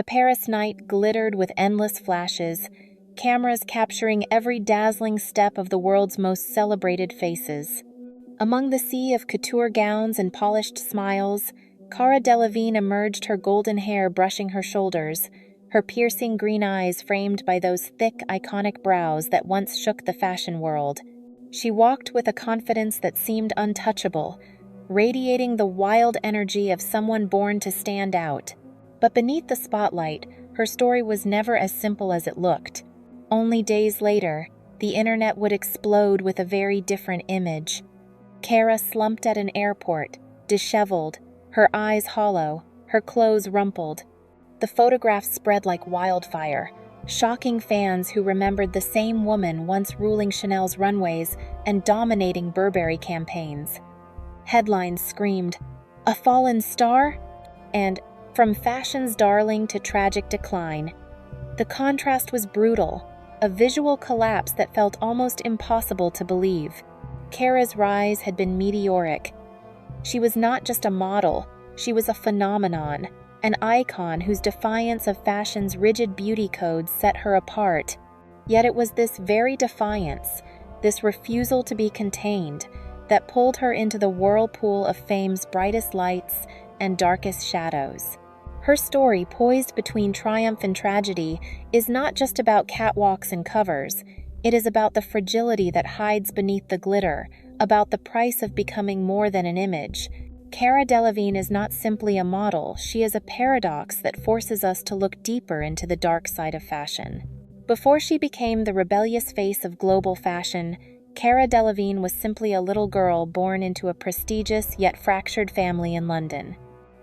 The Paris night glittered with endless flashes, cameras capturing every dazzling step of the world's most celebrated faces. Among the sea of couture gowns and polished smiles, Cara Delevingne emerged, her golden hair brushing her shoulders, her piercing green eyes framed by those thick, iconic brows that once shook the fashion world. She walked with a confidence that seemed untouchable, radiating the wild energy of someone born to stand out. But beneath the spotlight, her story was never as simple as it looked. Only days later, the internet would explode with a very different image. Cara slumped at an airport, disheveled, her eyes hollow, her clothes rumpled. The photographs spread like wildfire, shocking fans who remembered the same woman once ruling Chanel's runways and dominating Burberry campaigns. Headlines screamed, "A fallen star?" and "From fashion's darling to tragic decline." The contrast was brutal, a visual collapse that felt almost impossible to believe. Cara's rise had been meteoric. She was not just a model, she was a phenomenon, an icon whose defiance of fashion's rigid beauty codes set her apart. Yet it was this very defiance, this refusal to be contained, that pulled her into the whirlpool of fame's brightest lights and darkest shadows. Her story, poised between triumph and tragedy, is not just about catwalks and covers. It is about the fragility that hides beneath the glitter, about the price of becoming more than an image. Cara Delevingne is not simply a model, she is a paradox that forces us to look deeper into the dark side of fashion. Before she became the rebellious face of global fashion, Cara Delevingne was simply a little girl born into a prestigious yet fractured family in London.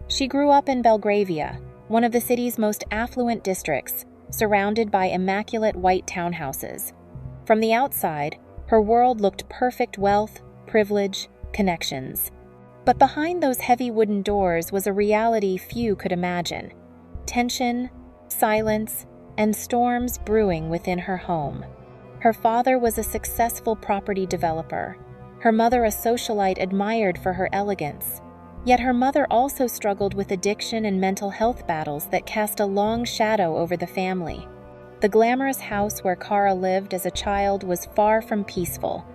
She grew up in Belgravia, one of the city's most affluent districts, surrounded by immaculate white townhouses. From the outside, her world looked perfect: wealth, privilege, connections. But behind those heavy wooden doors was a reality few could imagine: tension, silence, and storms brewing within her home. Her father was a successful property developer, her mother a socialite admired for her elegance. Yet her mother also struggled with addiction and mental health battles that cast a long shadow over the family. The glamorous house where Cara lived as a child was far from peaceful.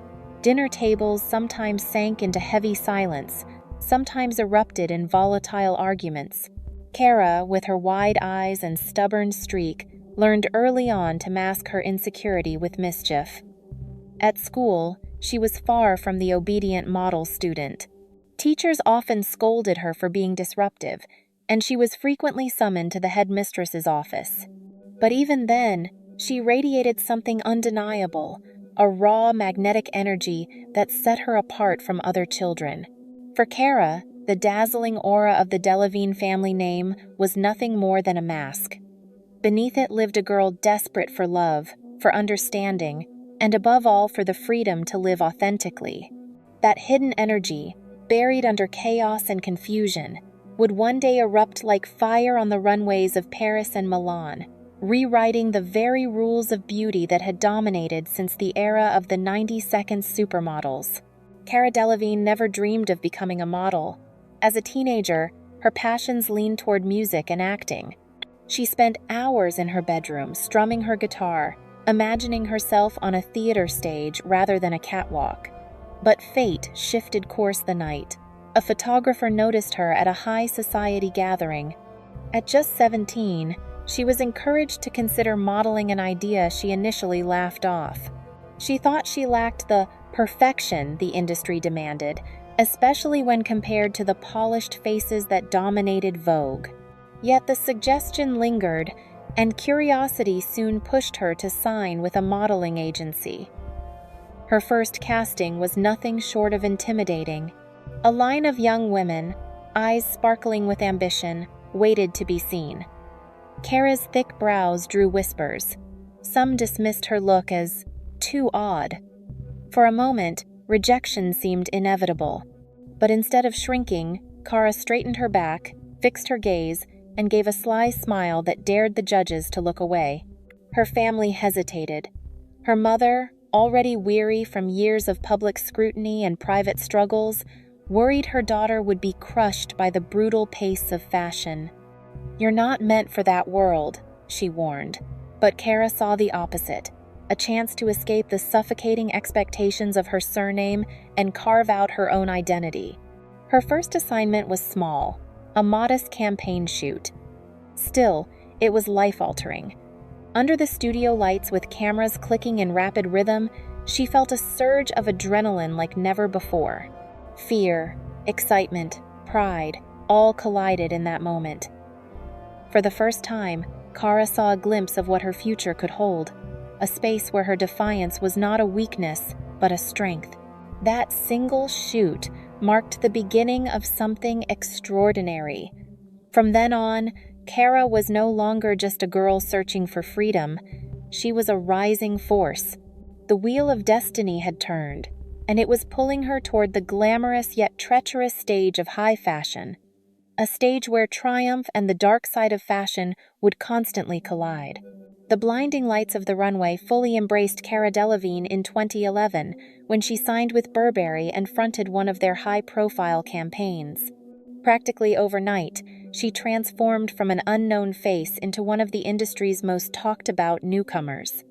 Dinner tables sometimes sank into heavy silence, sometimes erupted in volatile arguments. Cara, with her wide eyes and stubborn streak, learned early on to mask her insecurity with mischief. At school, she was far from the obedient model student. Teachers often scolded her for being disruptive, and she was frequently summoned to the headmistress's office. But even then, she radiated something undeniable, a raw, magnetic energy that set her apart from other children. For Cara, the dazzling aura of the Delevingne family name was nothing more than a mask. Beneath it lived a girl desperate for love, for understanding, and above all for the freedom to live authentically. That hidden energy, buried under chaos and confusion, would one day erupt like fire on the runways of Paris and Milan, rewriting the very rules of beauty that had dominated since the era of the 90s Supermodels. Cara Delevingne never dreamed of becoming a model. As a teenager, her passions leaned toward music and acting. She spent hours in her bedroom strumming her guitar, imagining herself on a theater stage rather than a catwalk. But fate shifted course the night. A photographer noticed her at a high society gathering. At just 17, she was encouraged to consider modeling, an idea she initially laughed off. She thought she lacked the perfection the industry demanded, especially when compared to the polished faces that dominated Vogue. Yet the suggestion lingered, and curiosity soon pushed her to sign with a modeling agency. Her first casting was nothing short of intimidating. A line of young women, eyes sparkling with ambition, waited to be seen. Cara's thick brows drew whispers. Some dismissed her look as too odd. For a moment, rejection seemed inevitable. But instead of shrinking, Cara straightened her back, fixed her gaze, and gave a sly smile that dared the judges to look away. Her family hesitated. Her mother, already weary from years of public scrutiny and private struggles, worried her daughter would be crushed by the brutal pace of fashion. "You're not meant for that world," she warned. But Cara saw the opposite, a chance to escape the suffocating expectations of her surname and carve out her own identity. Her first assignment was small, a modest campaign shoot. Still, it was life-altering. Under the studio lights with cameras clicking in rapid rhythm, she felt a surge of adrenaline like never before. Fear, excitement, pride, all collided in that moment. For the first time, Cara saw a glimpse of what her future could hold, a space where her defiance was not a weakness, but a strength. That single shoot marked the beginning of something extraordinary. From then on, Cara was no longer just a girl searching for freedom. She was a rising force. The wheel of destiny had turned, and it was pulling her toward the glamorous yet treacherous stage of high fashion, a stage where triumph and the dark side of fashion would constantly collide. The blinding lights of the runway fully embraced Cara Delevingne in 2011 when she signed with Burberry and fronted one of their high-profile campaigns. Practically overnight, she transformed from an unknown face into one of the industry's most talked-about newcomers.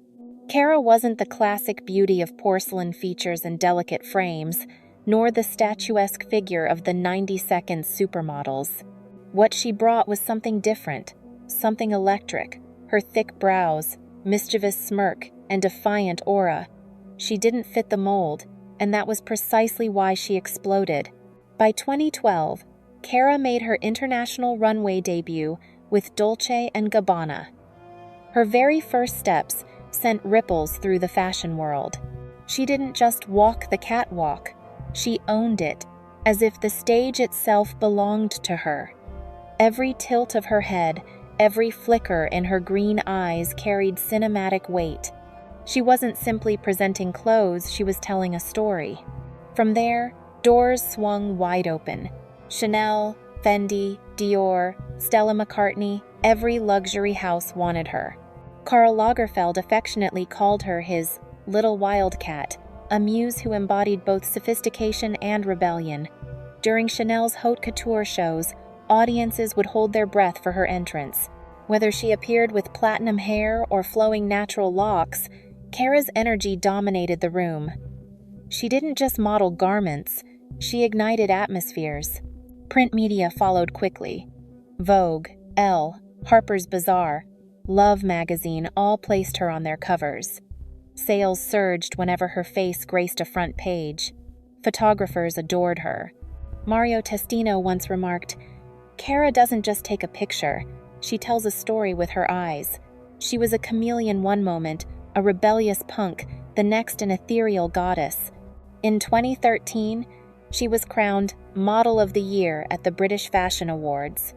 Cara wasn't the classic beauty of porcelain features and delicate frames, nor the statuesque figure of the 90s Supermodels. What she brought was something different, something electric. Her thick brows, mischievous smirk, and defiant aura. She didn't fit the mold, and that was precisely why she exploded. By 2012, Cara made her international runway debut with Dolce & Gabbana. Her very first steps sent ripples through the fashion world. She didn't just walk the catwalk, she owned it, as if the stage itself belonged to her. Every tilt of her head, every flicker in her green eyes carried cinematic weight. She wasn't simply presenting clothes, she was telling a story. From there, doors swung wide open. Chanel, Fendi, Dior, Stella McCartney, every luxury house wanted her. Karl Lagerfeld affectionately called her his little wildcat, a muse who embodied both sophistication and rebellion. During Chanel's haute couture shows, audiences would hold their breath for her entrance. Whether she appeared with platinum hair or flowing natural locks, Cara's energy dominated the room. She didn't just model garments, she ignited atmospheres. Print media followed quickly. Vogue, Elle, Harper's Bazaar, Love magazine all placed her on their covers. Sales surged whenever her face graced a front page. Photographers adored her. Mario Testino once remarked, "Cara doesn't just take a picture, she tells a story with her eyes. She was a chameleon one moment, a rebellious punk, the next an ethereal goddess." In 2013, she was crowned Model of the Year at the British Fashion Awards.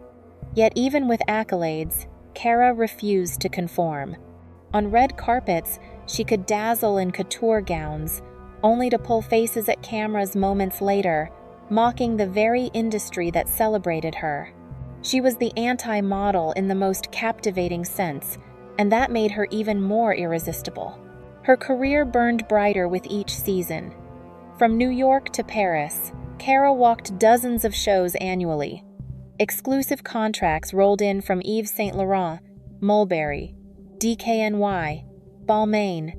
Yet even with accolades, Cara refused to conform. On red carpets, she could dazzle in couture gowns, only to pull faces at cameras moments later, mocking the very industry that celebrated her. She was the anti-model in the most captivating sense, and that made her even more irresistible. Her career burned brighter with each season. From New York to Paris, Cara walked dozens of shows annually. Exclusive contracts rolled in from Yves Saint Laurent, Mulberry, DKNY, Balmain.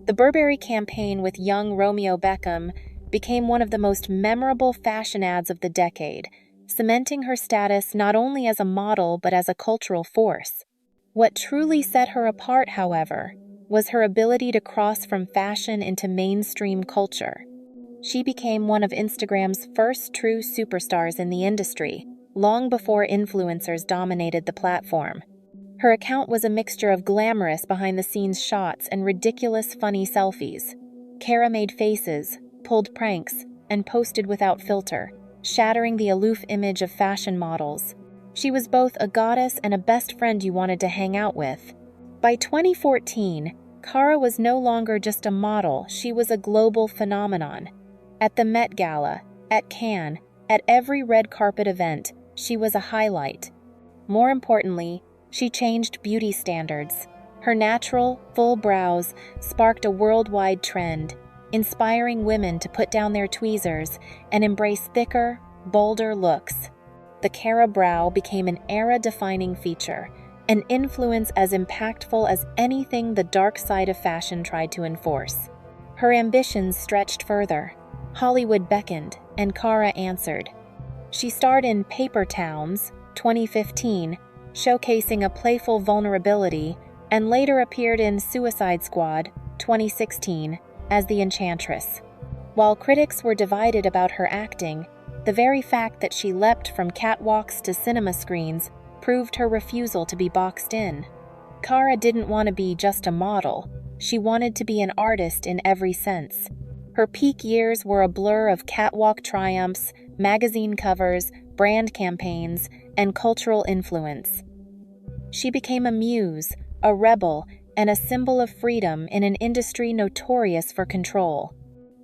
The Burberry campaign with young Romeo Beckham became one of the most memorable fashion ads of the decade, cementing her status not only as a model but as a cultural force. What truly set her apart, however, was her ability to cross from fashion into mainstream culture. She became one of Instagram's first true superstars in the industry, long before influencers dominated the platform. Her account was a mixture of glamorous behind-the-scenes shots and ridiculous funny selfies. Cara made faces, pulled pranks, and posted without filter, shattering the aloof image of fashion models. She was both a goddess and a best friend you wanted to hang out with. By 2014, Cara was no longer just a model, she was a global phenomenon. At the Met Gala, at Cannes, at every red carpet event, she was a highlight. More importantly, she changed beauty standards. Her natural, full brows sparked a worldwide trend, inspiring women to put down their tweezers and embrace thicker, bolder looks. the Cara brow became an era-defining feature, an influence as impactful as anything the dark side of fashion tried to enforce. Her ambitions stretched further. Hollywood beckoned, and Cara answered. She starred in Paper Towns, 2015, showcasing a playful vulnerability, and later appeared in Suicide Squad, 2016, as the Enchantress. While critics were divided about her acting, the very fact that she leapt from catwalks to cinema screens proved her refusal to be boxed in. Cara didn't want to be just a model. She wanted to be an artist in every sense. Her peak years were a blur of catwalk triumphs, magazine covers, brand campaigns, and cultural influence. She became a muse, a rebel, and a symbol of freedom in an industry notorious for control.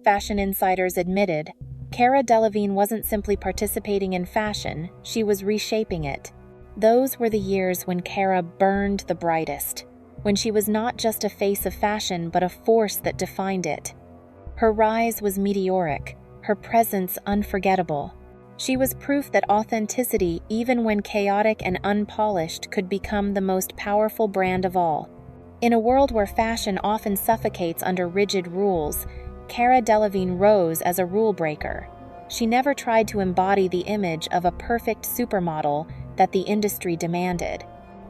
Fashion insiders admitted, Cara Delevingne wasn't simply participating in fashion, she was reshaping it. Those were the years when Cara burned the brightest, when she was not just a face of fashion but a force that defined it. Her rise was meteoric, her presence unforgettable. She was proof that authenticity, even when chaotic and unpolished, could become the most powerful brand of all. In a world where fashion often suffocates under rigid rules, Cara Delevingne rose as a rule breaker. She never tried to embody the image of a perfect supermodel that the industry demanded.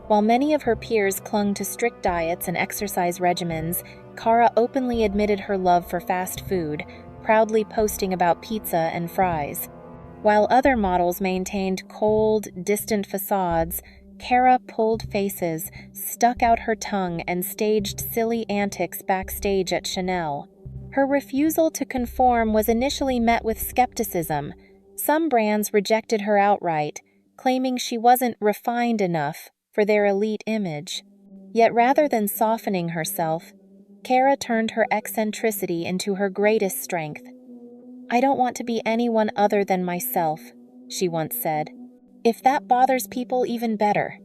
While many of her peers clung to strict diets and exercise regimens, Cara openly admitted her love for fast food, proudly posting about pizza and fries. While other models maintained cold, distant facades, Cara pulled faces, stuck out her tongue, and staged silly antics backstage at Chanel. Her refusal to conform was initially met with skepticism. Some brands rejected her outright, claiming she wasn't refined enough for their elite image. Yet rather than softening herself, Cara turned her eccentricity into her greatest strength. "I don't want to be anyone other than myself," she once said. "If that bothers people, even better."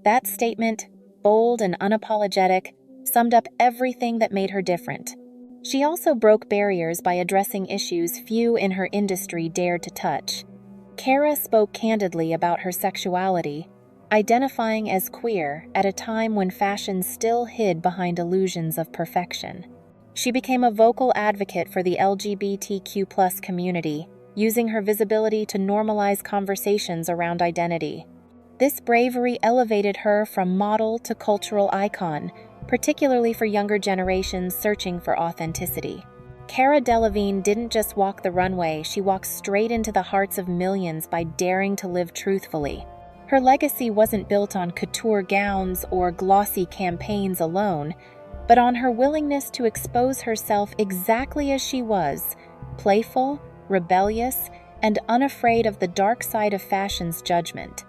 That statement, bold and unapologetic, summed up everything that made her different. She also broke barriers by addressing issues few in her industry dared to touch. Cara spoke candidly about her sexuality, identifying as queer at a time when fashion still hid behind illusions of perfection. She became a vocal advocate for the LGBTQ+ community, using her visibility to normalize conversations around identity. This bravery elevated her from model to cultural icon, particularly for younger generations searching for authenticity. Cara Delevingne didn't just walk the runway, she walked straight into the hearts of millions by daring to live truthfully. Her legacy wasn't built on couture gowns or glossy campaigns alone, but on her willingness to expose herself exactly as she was, playful, rebellious, and unafraid of the dark side of fashion's judgment.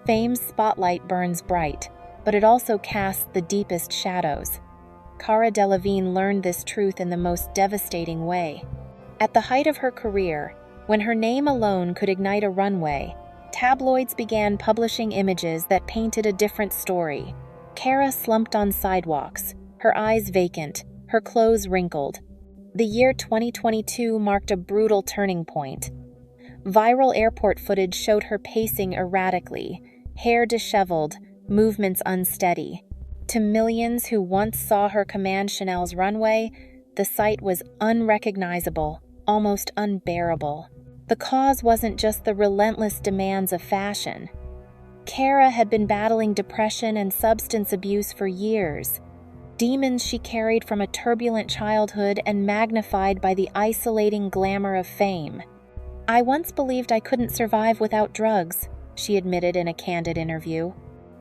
Fame's spotlight burns bright, but it also casts the deepest shadows. Cara Delevingne learned this truth in the most devastating way. At the height of her career, when her name alone could ignite a runway, tabloids began publishing images that painted a different story. Cara slumped on sidewalks, her eyes vacant, her clothes wrinkled. The year 2022 marked a brutal turning point. Viral airport footage showed her pacing erratically, hair disheveled, movements unsteady. To millions who once saw her command Chanel's runway, the sight was unrecognizable, almost unbearable. The cause wasn't just the relentless demands of fashion. Cara had been battling depression and substance abuse for years, demons she carried from a turbulent childhood and magnified by the isolating glamour of fame. "I once believed I couldn't survive without drugs," she admitted in a candid interview.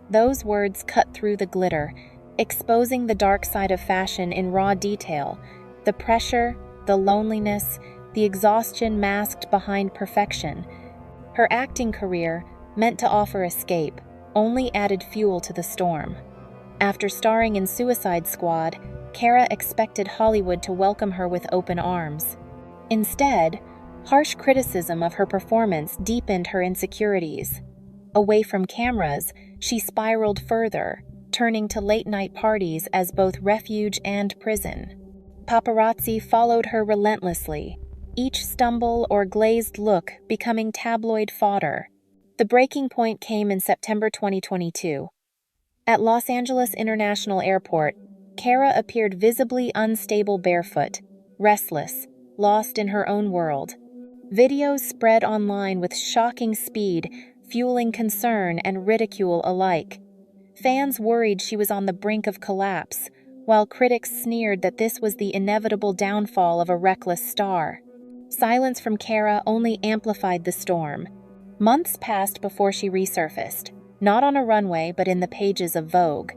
Those words cut through the glitter, exposing the dark side of fashion in raw detail, the pressure, the loneliness, the exhaustion masked behind perfection. Her acting career, meant to offer escape, only added fuel to the storm. After starring in Suicide Squad, Cara expected Hollywood to welcome her with open arms. Instead, harsh criticism of her performance deepened her insecurities. Away from cameras, she spiraled further, turning to late-night parties as both refuge and prison. Paparazzi followed her relentlessly, each stumble or glazed look becoming tabloid fodder. The breaking point came in September 2022. At Los Angeles International Airport, Cara appeared visibly unstable barefoot, restless, lost in her own world. Videos spread online with shocking speed, fueling concern and ridicule alike. Fans worried she was on the brink of collapse, while critics sneered that this was the inevitable downfall of a reckless star. Silence from Cara only amplified the storm. Months passed before she resurfaced, not on a runway but in the pages of Vogue.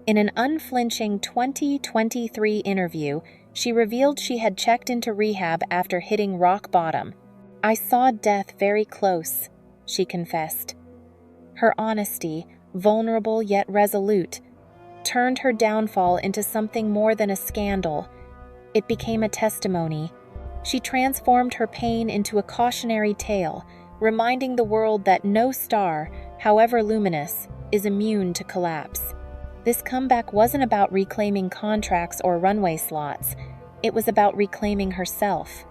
In an unflinching 2023 interview, she revealed she had checked into rehab after hitting rock bottom. "I saw death very close," she confessed. Her honesty, vulnerable yet resolute, turned her downfall into something more than a scandal. It became a testimony. She transformed her pain into a cautionary tale, reminding the world that no star, however luminous, is immune to collapse. This comeback wasn't about reclaiming contracts or runway slots. It was about reclaiming herself.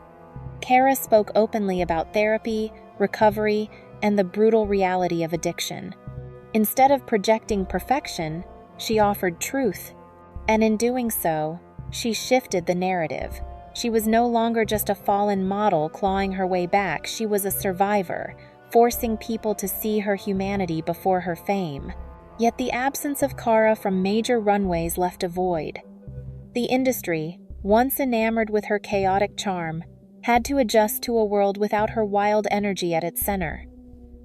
Cara spoke openly about therapy, recovery, and the brutal reality of addiction. Instead of projecting perfection, she offered truth. And in doing so, she shifted the narrative. She was no longer just a fallen model clawing her way back. She was a survivor, forcing people to see her humanity before her fame. Yet the absence of Cara from major runways left a void. The industry, once enamored with her chaotic charm, had to adjust to a world without her wild energy at its center.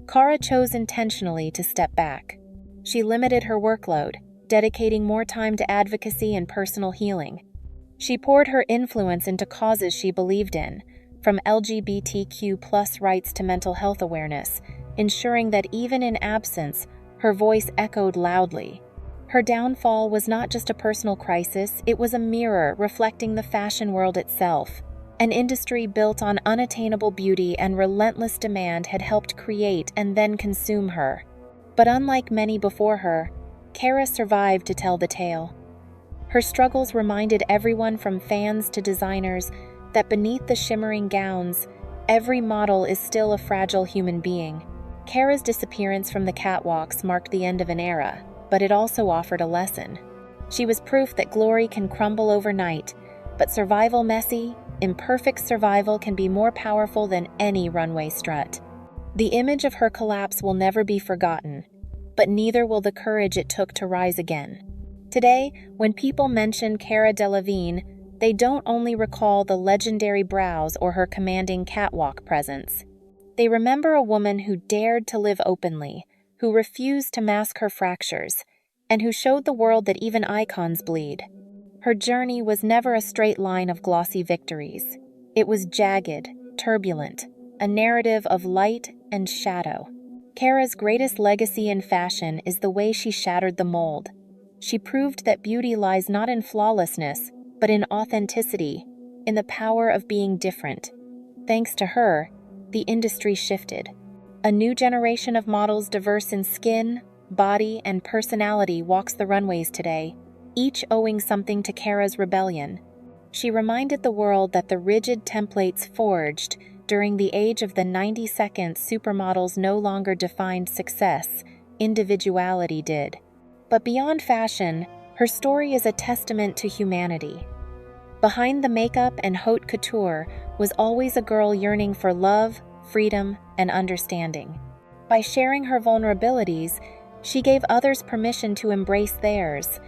Cara chose intentionally to step back. She limited her workload, dedicating more time to advocacy and personal healing. She poured her influence into causes she believed in, from LGBTQ+ rights to mental health awareness, ensuring that even in absence, her voice echoed loudly. Her downfall was not just a personal crisis, it was a mirror reflecting the fashion world itself. An industry built on unattainable beauty and relentless demand had helped create and then consume her. But unlike many before her, Cara survived to tell the tale. Her struggles reminded everyone from fans to designers that beneath the shimmering gowns, every model is still a fragile human being. Cara's disappearance from the catwalks marked the end of an era, but it also offered a lesson. She was proof that glory can crumble overnight, but survival messy, imperfect survival can be more powerful than any runway strut. The image of her collapse will never be forgotten, but neither will the courage it took to rise again. Today, when people mention Cara Delevingne, they don't only recall the legendary brows or her commanding catwalk presence. They remember a woman who dared to live openly, who refused to mask her fractures, and who showed the world that even icons bleed. Her journey was never a straight line of glossy victories. It was jagged, turbulent, a narrative of light and shadow. Cara's greatest legacy in fashion is the way she shattered the mold. She proved that beauty lies not in flawlessness, but in authenticity, in the power of being different. Thanks to her, the industry shifted. A new generation of models diverse in skin, body, and personality walks the runways today, each owing something to Cara's rebellion. She reminded the world that the rigid templates forged during the age of the 90s Supermodels no longer defined success, individuality did. But beyond fashion, her story is a testament to humanity. Behind the makeup and haute couture was always a girl yearning for love, freedom, and understanding. By sharing her vulnerabilities, she gave others permission to embrace theirs.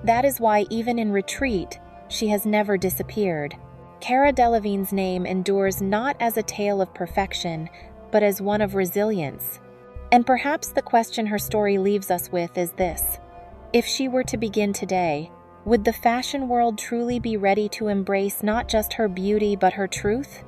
That is why even in retreat, she has never disappeared. Cara Delevingne's name endures not as a tale of perfection, but as one of resilience. And perhaps the question her story leaves us with is this: if she were to begin today, would the fashion world truly be ready to embrace not just her beauty but her truth?